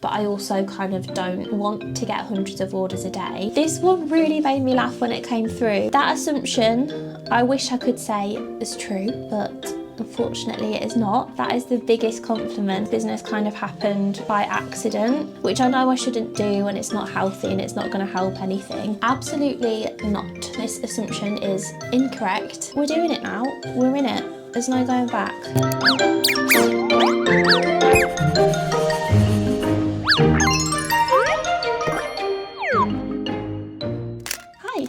but I also kind of don't want to get hundreds of orders a day. This one really made me laugh when it came through. That assumption, I wish I could say is true, but unfortunately it is not. That is the biggest compliment. Business kind of happened by accident, which I know I shouldn't do, and it's not healthy and it's not going to help anything. Absolutely not. This assumption is incorrect. We're doing it now. We're in it. There's no going back.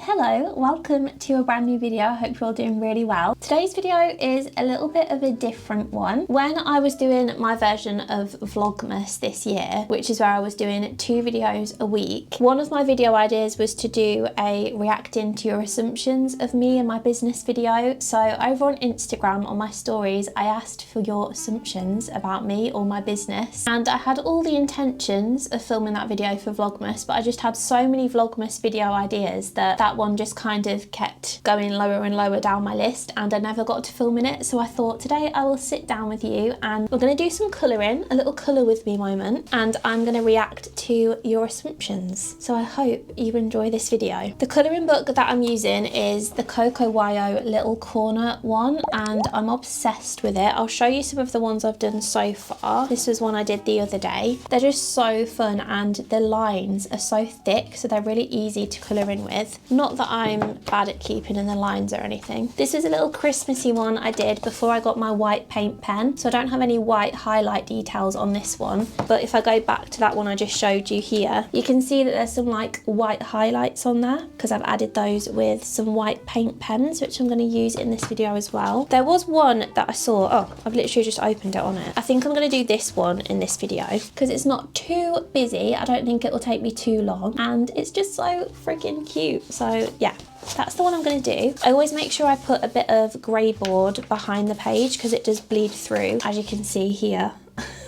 Hello, welcome to a brand new video. I hope you're all doing really well. Today's video is a little bit of a different one. When I was doing my version of Vlogmas this year, which is where I was doing 2 videos a week, one of my video ideas was to do a reacting to your assumptions of me and my business video. So over on Instagram on my stories, I asked for your assumptions about me or my business, and I had all the intentions of filming that video for Vlogmas, but I just had so many Vlogmas video ideas that one just kind of kept going lower and lower down my list, and I never got to filming it. So I thought today I will sit down with you and we're going to do some colouring, a little colour with me moment, and I'm going to react to your assumptions. So I hope you enjoy this video. The colouring book that I'm using is the Coco Wyo little corner one, and I'm obsessed with it. I'll show you some of the ones I've done so far. This was one I did the other day. They're just so fun, and the lines are so thick, so they're really easy to colour in with. Not that I'm bad at keeping in the lines or anything. This is a little Christmassy one I did before I got my white paint pen, so I don't have any white highlight details on this one, but if I go back to that one I just showed you here, you can see that there's some like white highlights on there because I've added those with some white paint pens, which I'm going to use in this video as well. There was one that I saw, oh, I've literally just opened it on it. I think I'm going to do this one in this video because it's not too busy. I don't think it will take me too long, and it's just so freaking cute. So yeah, that's the one I'm going to do. I always make sure I put a bit of grey board behind the page because it does bleed through, as you can see here.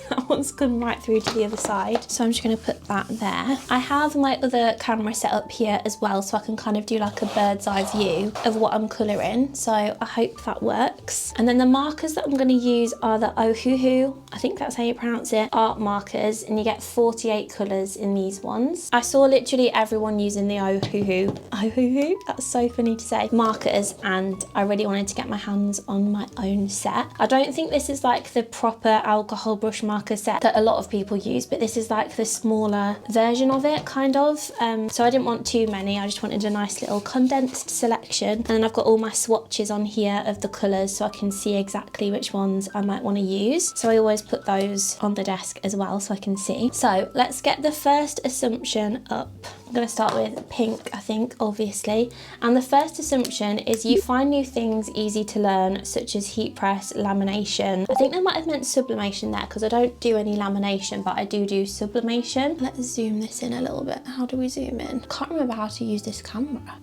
That one's come right through to the other side, so I'm just going to put that there. I have my other camera set up here as well, so I can kind of do like a bird's eye view of what I'm colouring, so I hope that works. And then the markers that I'm going to use are the Ohuhu, I think that's how you pronounce it, art markers, and you get 48 colours in these ones. I saw literally everyone using the Ohuhu, that's so funny to say, markers, and I really wanted to get my hands on my own set. I don't think this is like the proper alcohol brush marker set that a lot of people use, but this is like the smaller version of it, kind of. So I didn't want too many, I just wanted a nice little condensed selection. And then I've got all my swatches on here of the colours so I can see exactly which ones I might want to use. So I always put those on the desk as well so I can see. So let's get the first assumption up. I'm going to start with pink, I think, obviously. And the first assumption is you find new things easy to learn, such as heat press, lamination. I think they might have meant sublimation there because I don't do any lamination, but I do sublimation. Let's zoom this in a little bit. How do we zoom in? Can't remember how to use this camera.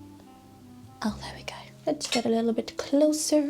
Oh, there we go. Let's get a little bit closer.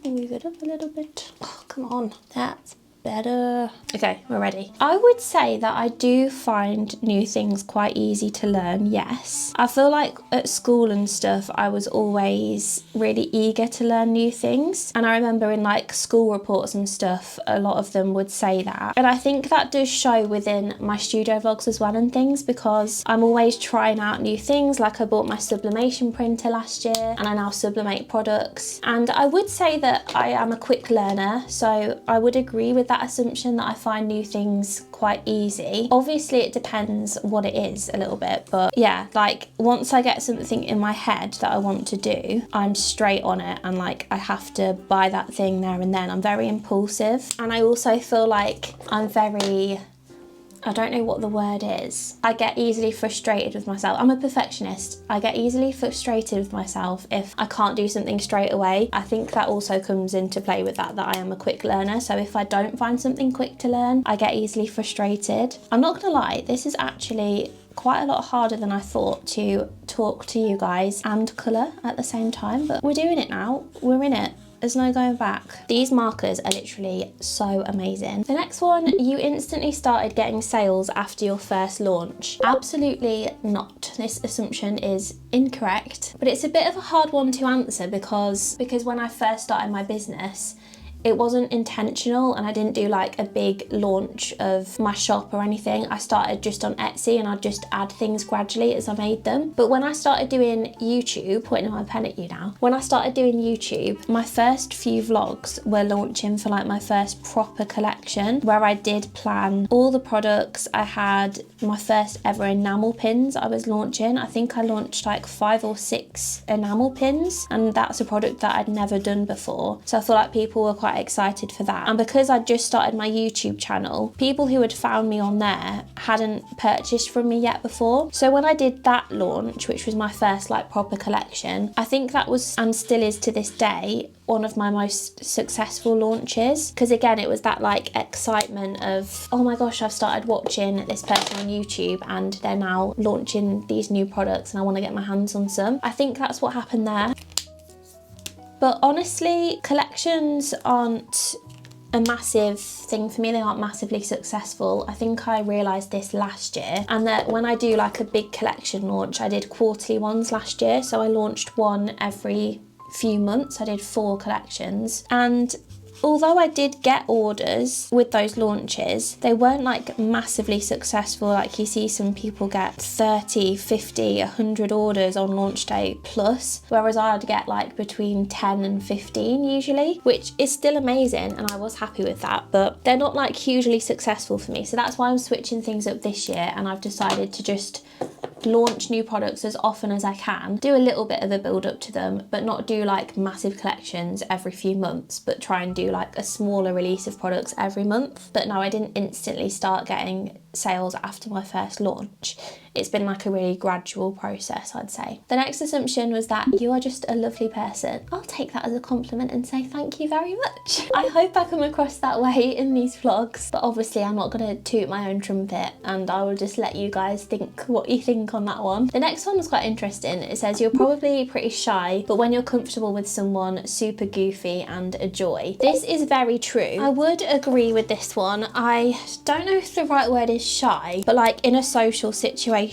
Move it up a little bit. Oh, come on. That's better. Okay, we're ready. I would say that I do find new things quite easy to learn, yes. I feel like at school and stuff, I was always really eager to learn new things. And I remember in like school reports and stuff, a lot of them would say that. And I think that does show within my studio vlogs as well and things, because I'm always trying out new things. Like I bought my sublimation printer last year and I now sublimate products. And I would say that I am a quick learner. So I would agree with that assumption that I find new things quite easy. Obviously it depends what it is a little bit, but yeah, like once I get something in my head that I want to do, I'm straight on it, and like I have to buy that thing there and then. I'm very impulsive, and I also feel like I'm very, I don't know what the word is. I get easily frustrated with myself. I'm a perfectionist. I get easily frustrated with myself if I can't do something straight away. I think that also comes into play with that I am a quick learner. So if I don't find something quick to learn, I get easily frustrated. I'm not gonna lie, this is actually quite a lot harder than I thought to talk to you guys and colour at the same time, but we're doing it now. We're in it. There's no going back. These markers are literally so amazing. The next one, you instantly started getting sales after your first launch. Absolutely not. This assumption is incorrect, but it's a bit of a hard one to answer because when I first started my business, it wasn't intentional, and I didn't do like a big launch of my shop or anything. I started just on Etsy, and I'd just add things gradually as I made them. But when I started doing YouTube, pointing my pen at you now, when I started doing YouTube, my first few vlogs were launching for like my first proper collection, where I did plan all the products. I had my first ever enamel pins I was launching. I think I launched like 5 or 6 enamel pins, and that's a product that I'd never done before. So I feel like people were quite excited for that. And because I just started my YouTube channel, people who had found me on there hadn't purchased from me yet before. So when I did that launch, which was my first like proper collection, I think that was, and still is to this day, one of my most successful launches, because again, it was that like excitement of, oh my gosh, I've started watching this person on YouTube and they're now launching these new products and I want to get my hands on some. I think that's what happened there. But honestly, collections aren't a massive thing for me. They aren't massively successful. I think I realised this last year, and that when I do like a big collection launch, I did quarterly ones last year, so I launched one every few months. I did 4 collections, and although I did get orders with those launches, they weren't like massively successful. Like you see some people get 30, 50, 100 orders on launch day plus, whereas I'd get like between 10 and 15 usually, which is still amazing, and I was happy with that, but they're not like hugely successful for me. So that's why I'm switching things up this year, and I've decided to just launch new products as often as I can, do a little bit of a build up to them, but not do like massive collections every few months, but try and do like a smaller release of products every month. But no, I didn't instantly start getting sales after my first launch. It's been like a really gradual process, I'd say. The next assumption was that you are just a lovely person. I'll take that as a compliment and say thank you very much. I hope I come across that way in these vlogs, but obviously I'm not gonna toot my own trumpet, and I will just let you guys think what you think on that one. The next one was quite interesting. It says you're probably pretty shy, but when you're comfortable with someone, super goofy and a joy. This is very true. I would agree with this one. I don't know if the right word is shy, but like in a social situation,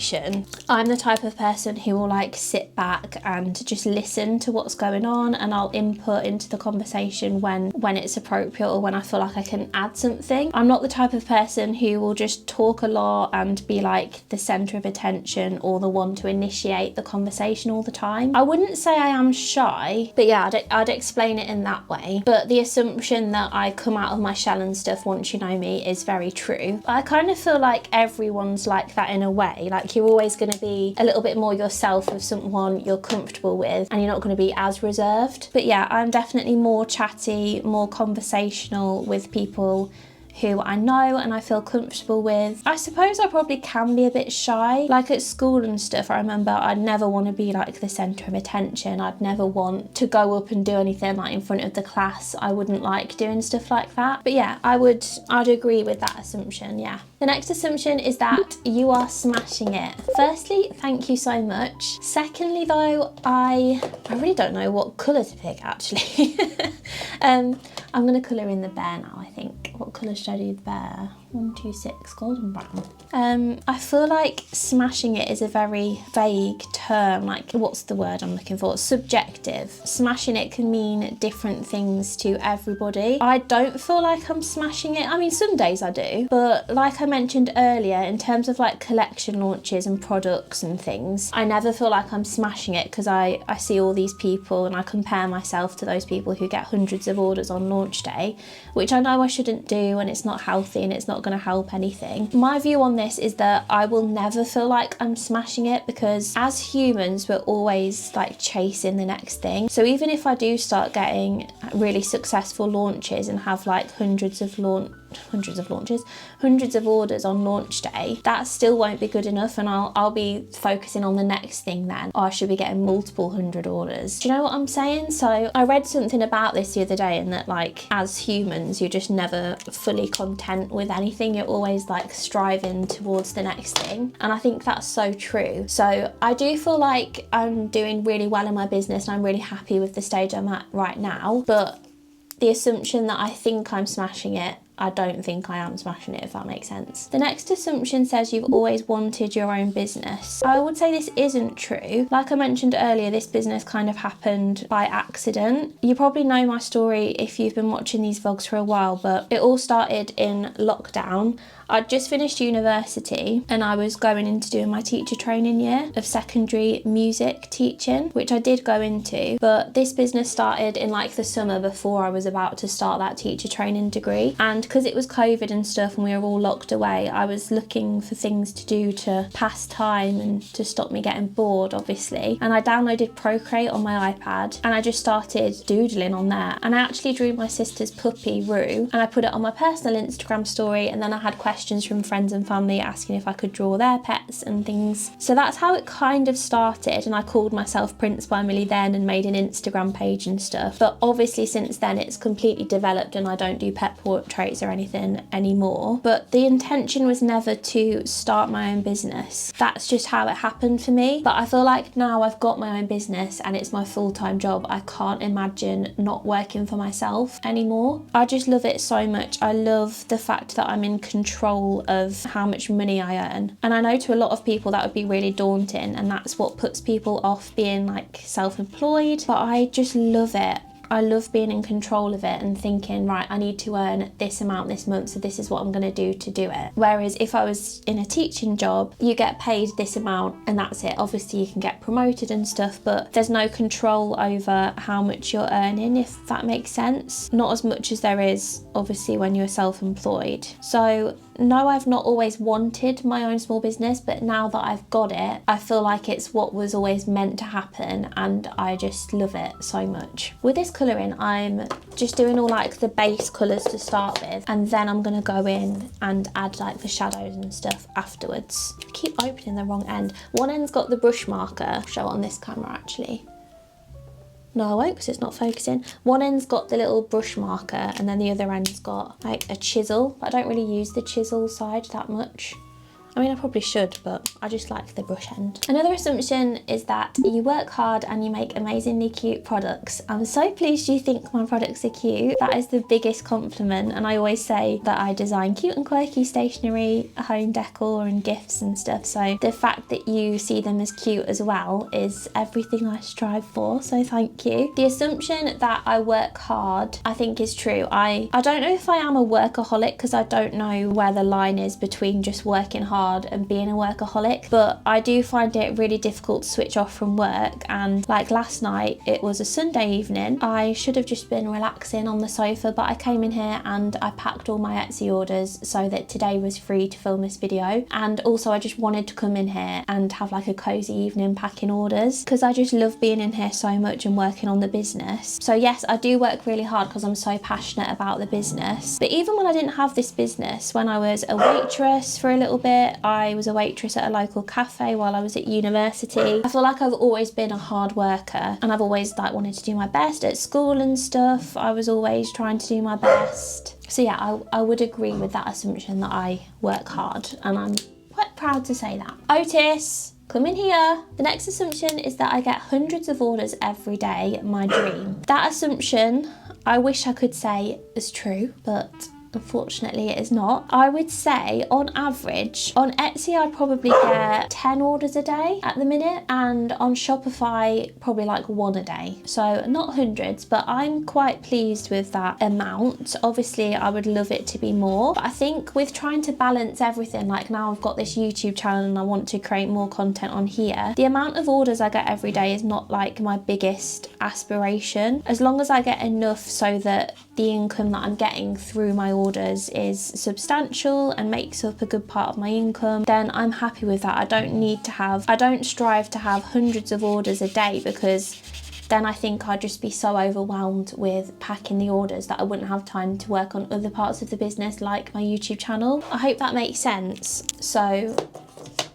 I'm the type of person who will like sit back and just listen to what's going on, and I'll input into the conversation when it's appropriate or when I feel like I can add something. I'm not the type of person who will just talk a lot and be like the centre of attention or the one to initiate the conversation all the time. I wouldn't say I am shy, but yeah, I'd explain it in that way. But the assumption that I come out of my shell and stuff once you know me is very true. But I kind of feel like everyone's like that in a way. Like you're always going to be a little bit more yourself with someone you're comfortable with, and you're not going to be as reserved. But yeah, I'm definitely more chatty, more conversational with people who I know and I feel comfortable with. I suppose I probably can be a bit shy. Like at school and stuff, I remember I'd never want to be like the centre of attention. I'd never want to go up and do anything like in front of the class. I wouldn't like doing stuff like that. But yeah, I'd agree with that assumption, yeah. The next assumption is that you are smashing it. Firstly, thank you so much. Secondly though, I really don't know what colour to pick actually. I'm going to colour in the bear now, I think. What colour should I do the bear? 1, 2, 6, golden brown. I feel like smashing it is a very vague term. Like, what's the word I'm looking for? Subjective. Smashing it can mean different things to everybody. I don't feel like I'm smashing it. I mean, some days I do, but like I mentioned earlier, in terms of like collection launches and products and things, I never feel like I'm smashing it, because I see all these people and I compare myself to those people who get hundreds of orders on launch day, which I know I shouldn't do, and it's not healthy and it's not going to help anything. My view on this is that I will never feel like I'm smashing it, because as humans we're always like chasing the next thing. So even if I do start getting really successful launches and have like hundreds of orders on launch day, that still won't be good enough, and I'll be focusing on the next thing then. Or I should be getting multiple 100 orders. Do you know what I'm saying? So I read something about this the other day, and that like as humans you're just never fully content with anything. You're always like striving towards the next thing, and I think that's so true. So I do feel like I'm doing really well in my business and I'm really happy with the stage I'm at right now, but the assumption that I think I'm smashing it, I don't think I am smashing it, if that makes sense. The next assumption says you've always wanted your own business. I would say this isn't true. Like I mentioned earlier, this business kind of happened by accident. You probably know my story if you've been watching these vlogs for a while, but it all started in lockdown. I'd just finished university and I was going into doing my teacher training year of secondary music teaching, which I did go into, but this business started in like the summer before I was about to start that teacher training degree. And because it was COVID and stuff and we were all locked away, I was looking for things to do to pass time and to stop me getting bored, obviously. And I downloaded Procreate on my iPad and I just started doodling on there. And I actually drew my sister's puppy, Rue, and I put it on my personal Instagram story, and then I had questions from friends and family asking if I could draw their pets and things. So that's how it kind of started, and I called myself Prince by Millie then and made an Instagram page and stuff. But obviously since then it's completely developed and I don't do pet portraits or anything anymore. But the intention was never to start my own business. That's just how it happened for me. But I feel like now I've got my own business and it's my full-time job, I can't imagine not working for myself anymore. I just love it so much. I love the fact that I'm in control of how much money I earn. And I know to a lot of people that would be really daunting, and that's what puts people off being like self-employed, but I just love it. I love being in control of it and thinking, right, I need to earn this amount this month, so this is what I'm going to do it. Whereas if I was in a teaching job, you get paid this amount and that's it. Obviously you can get promoted and stuff, but there's no control over how much you're earning, if that makes sense. Not as much as there is obviously when you're self-employed. So no, I've not always wanted my own small business, but now that I've got it, I feel like it's what was always meant to happen, and I just love it so much. With this colouring, I'm just doing all like the base colours to start with, and then I'm going to go in and add like the shadows and stuff afterwards. I keep opening the wrong end. One end's got the brush marker. I'll show it on this camera actually. No, I won't because it's not focusing. One end's got the little brush marker and then the other end's got like a chisel. But I don't really use the chisel side that much. I mean, I probably should, but I just like the brush end. Another assumption is that you work hard and you make amazingly cute products. I'm so pleased you think my products are cute. That is the biggest compliment. And I always say that I design cute and quirky stationery, home decor and gifts and stuff. So the fact that you see them as cute as well is everything I strive for. So thank you. The assumption that I work hard, I think is true. I don't know if I am a workaholic, because I don't know where the line is between just working hard and being a workaholic, but I do find it really difficult to switch off from work. And like last night, it was a Sunday evening. I should have just been relaxing on the sofa, but I came in here and I packed all my Etsy orders so that today was free to film this video. And also I just wanted to come in here and have like a cozy evening packing orders, because I just love being in here so much and working on the business. So yes, I do work really hard because I'm so passionate about the business. But even when I didn't have this business, when I was a waitress for a little bit, I was a waitress at a local cafe while I was at university. I feel like I've always been a hard worker, and I've always like wanted to do my best at school and stuff. I was always trying to do my best. So yeah, I would agree with that assumption that I work hard, and I'm quite proud to say that. Otis, come in here. The next assumption is that I get hundreds of orders every day, my dream. That assumption, I wish I could say is true, but unfortunately it is not. I would say on average on Etsy I probably get 10 orders a day at the minute, and on Shopify probably like 1 a day. So not hundreds, but I'm quite pleased with that amount. Obviously I would love it to be more, but I think with trying to balance everything, like now I've got this YouTube channel and I want to create more content on here, the amount of orders I get every day is not like my biggest aspiration. As long as I get enough so that the income that I'm getting through my orders is substantial and makes up a good part of my income, then I'm happy with that. I don't strive to have hundreds of orders a day, because then I think I'd just be so overwhelmed with packing the orders that I wouldn't have time to work on other parts of the business like my YouTube channel. I hope that makes sense. So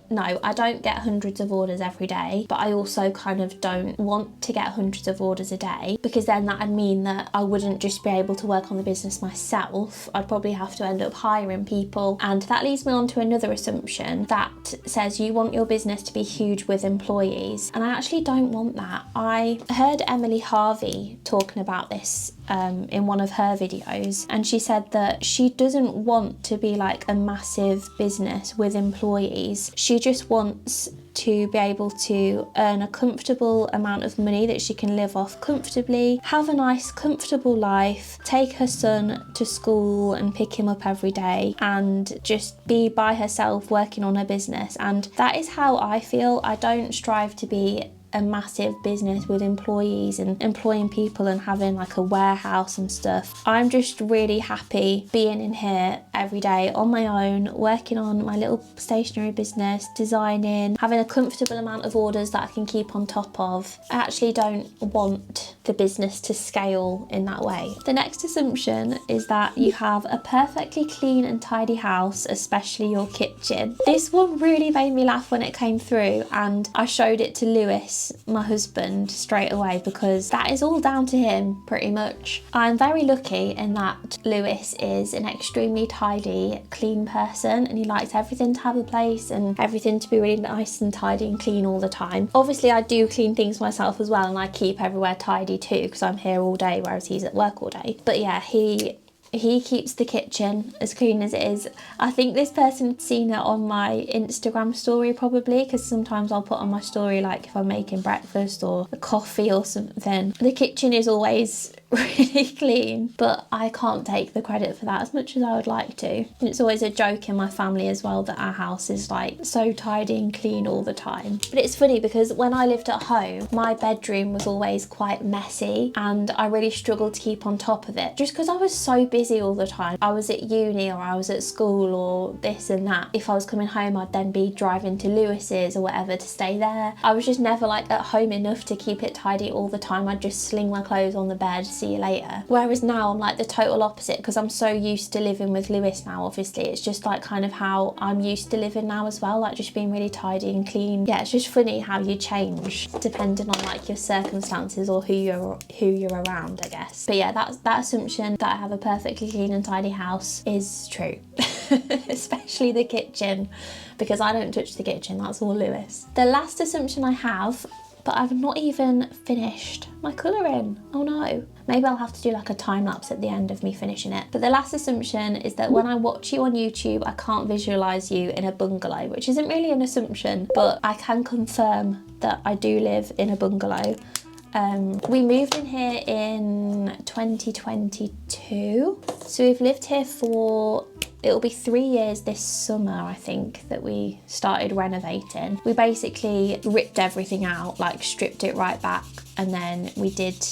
no, I don't get hundreds of orders every day, but I also kind of don't want to get hundreds of orders a day, because then that'd mean that I wouldn't just be able to work on the business myself. I'd probably have to end up hiring people. And that leads me on to another assumption that says you want your business to be huge with employees. And I actually don't want that. I heard Emily Harvey talking about this in one of her videos, and she said that she doesn't want to be like a massive business with employees. She just wants to be able to earn a comfortable amount of money that she can live off comfortably, have a nice comfortable life, take her son to school and pick him up every day, and just be by herself working on her business. And that is how I feel. I don't strive to be a massive business with employees and employing people and having like a warehouse and stuff. I'm just really happy being in here every day on my own, working on my little stationery business, designing, having a comfortable amount of orders that I can keep on top of. I actually don't want the business to scale in that way. The next assumption is that you have a perfectly clean and tidy house, especially your kitchen. This one really made me laugh when it came through, and I showed it to Lewis, my husband, straight away, because that is all down to him pretty much. I'm very lucky in that Lewis is an extremely tidy, clean person, and he likes everything to have a place and everything to be really nice and tidy and clean all the time. Obviously I do clean things myself as well, and I keep everywhere tidy too because I'm here all day, whereas he's at work all day. But yeah, he keeps the kitchen as clean as it is. I think this person's seen it on my Instagram story probably, because sometimes I'll put on my story like if I'm making breakfast or a coffee or something. The kitchen is always really clean, but I can't take the credit for that as much as I would like to. And it's always a joke in my family as well that our house is like so tidy and clean all the time. But it's funny because when I lived at home, my bedroom was always quite messy and I really struggled to keep on top of it just because I was so busy all the time. I was at uni or I was at school or this and that. If I was coming home, I'd then be driving to Lewis's or whatever to stay there. I was just never like at home enough to keep it tidy all the time. I'd just sling my clothes on the bed, see you later. Whereas now I'm like the total opposite because I'm so used to living with Lewis now. Obviously it's just like kind of how I'm used to living now as well, like just being really tidy and clean. Yeah, it's just funny how you change depending on like your circumstances or who you're around, I guess. But yeah, that assumption that I have a perfectly clean and tidy house is true. Especially the kitchen, because I don't touch the kitchen, that's all Lewis. The last assumption I have, but I've not even finished my colouring. Oh no. Maybe I'll have to do like a time lapse at the end of me finishing it. But the last assumption is that when I watch you on YouTube, I can't visualise you in a bungalow, which isn't really an assumption, but I can confirm that I do live in a bungalow. We moved in here in 2022. So we've lived here for, it'll be 3 years this summer, I think, that we started renovating. We basically ripped everything out, like stripped it right back, and then we did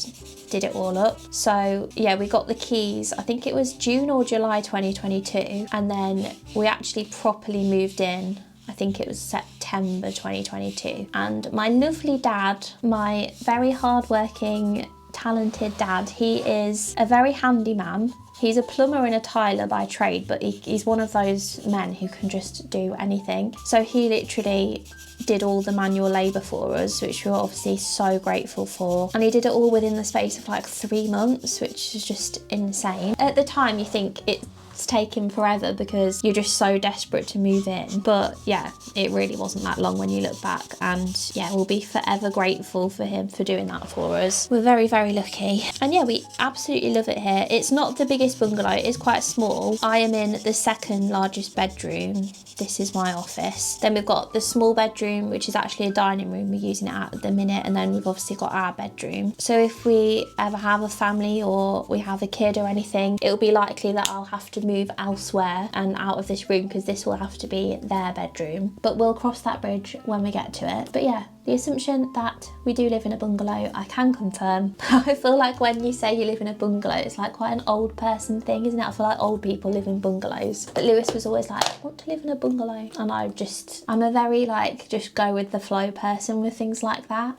it all up. So yeah, we got the keys, I think it was June or July 2022, and then we actually properly moved in, I think it was September 2022. And my lovely dad, my very hardworking, talented dad, he is a very handy man. He's a plumber and a tiler by trade, but he's one of those men who can just do anything. So he literally did all the manual labour for us, which we were obviously so grateful for. And he did it all within the space of like 3 months, which is just insane. At the time, you think it's taken forever because you're just so desperate to move in, but yeah, it really wasn't that long when you look back. And yeah, we'll be forever grateful for him for doing that for us. We're very, very lucky. And yeah, we absolutely love it here. It's not the biggest bungalow, it is quite small. I am in the second largest bedroom. This is my office. Then we've got the small bedroom, which is actually a dining room. We're using it at the minute. And then we've obviously got our bedroom. So if we ever have a family or we have a kid or anything, it'll be likely that I'll have to move elsewhere and out of this room because this will have to be their bedroom. But we'll cross that bridge when we get to it. But yeah, the assumption that we do live in a bungalow, I can confirm. I feel like when you say you live in a bungalow, it's like quite an old person thing, isn't it? I feel like old people live in bungalows. But Lewis was always like, I want to live in a bungalow. And I'm a very like, just go with the flow person with things like that.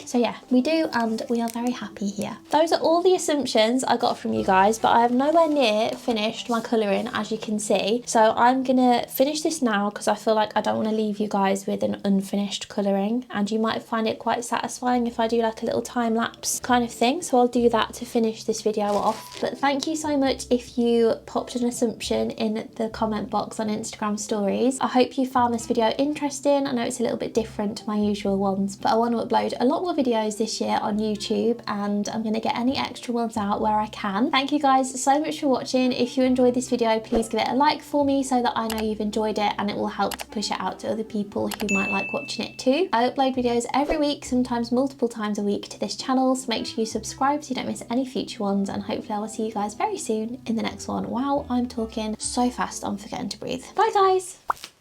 So yeah, we do, and we are very happy here. Those are all the assumptions I got from you guys, but I have nowhere near finished my colouring, as you can see. So I'm gonna finish this now because I feel like I don't want to leave you guys with an unfinished colouring. and you might find it quite satisfying if I do like a little time lapse kind of thing. So I'll do that to finish this video off. But thank you so much if you popped an assumption in the comment box on Instagram stories. I hope you found this video interesting. I know it's a little bit different to my usual ones, but I want to upload a lot more videos this year on YouTube, and I'm going to get any extra ones out where I can. Thank you guys so much for watching. If you enjoyed this video, please give it a like for me so that I know you've enjoyed it, and it will help to push it out to other people who might like watching it too. I upload videos every week, sometimes multiple times a week, to this channel, so make sure you subscribe so you don't miss any future ones, and hopefully I will see you guys very soon in the next one. Wow, I'm talking so fast I'm forgetting to breathe. Bye guys!